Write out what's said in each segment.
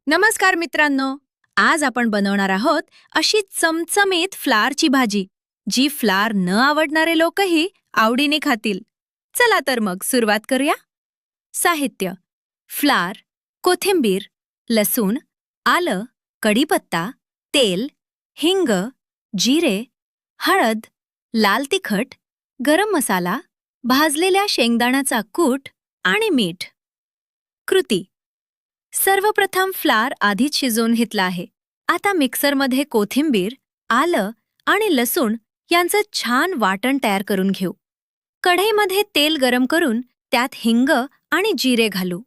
नमस्कार मित्रांनो. आज आपण बनवणार आहोत अशी चमचमीत फ्लावरची भाजी, जी फ्लावर न आवडणारे लोकही आवडीने खातील. चला तर मग सुरुवात करूया. साहित्य: फ्लावर, कोथिंबीर, लसूण, आलं, कढीपत्ता, तेल, हिंग, जिरे, हळद, लाल तिखट, गरम मसाला, भाजलेल्या शेंगदाण्याचा कूट आणि मीठ. कृती: सर्वप्रथम फ्लावर आधीच शिजवून घेतला आहे. आता मिक्सरमध्ये कोथिंबीर, आलं आणि लसूण यांचं छान वाटण तयार करून घेऊ. कढईमध्ये तेल गरम करून त्यात हिंग आणि जिरे घालू.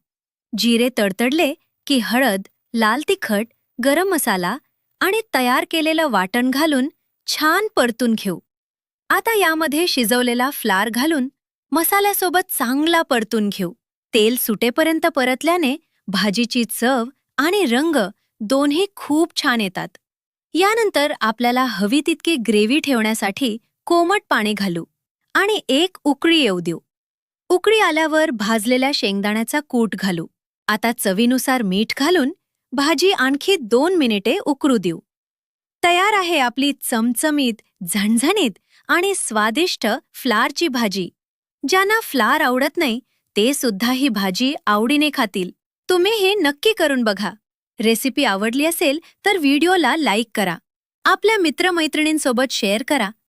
जिरे तडतडले की हळद, लाल तिखट, गरम मसाला आणि तयार केलेलं वाटण घालून छान परतून घेऊ. आता यामध्ये शिजवलेला फ्लावर घालून मसाल्यासोबत चांगला परतून घेऊ. तेल सुटेपर्यंत परतल्याने भाजीची चव आणि रंग दोन्ही खूप छान येतात. यानंतर आपल्याला हवी तितकी ग्रेव्ही ठेवण्यासाठी कोमट पाणी घालू आणि एक उकळी येऊ देऊ. उकळी आल्यावर भाजलेल्या शेंगदाण्याचा कूट घालू. आता चवीनुसार मीठ घालून भाजी आणखी 2 मिनिटे उकळू देऊ. तयार आहे आपली चमचमीत, झणझणीत आणि स्वादिष्ट फ्लावरची भाजी. ज्यांना फ्लावर आवडत नाही ते सुद्धा ही भाजी आवडीने खातील. तुम्ही हे नक्की करून बघा. रेसिपी आवडली असेल तर व्हिडिओला लाईक करा. आपल्या मित्रमैत्रिणींसोबत शेअर करा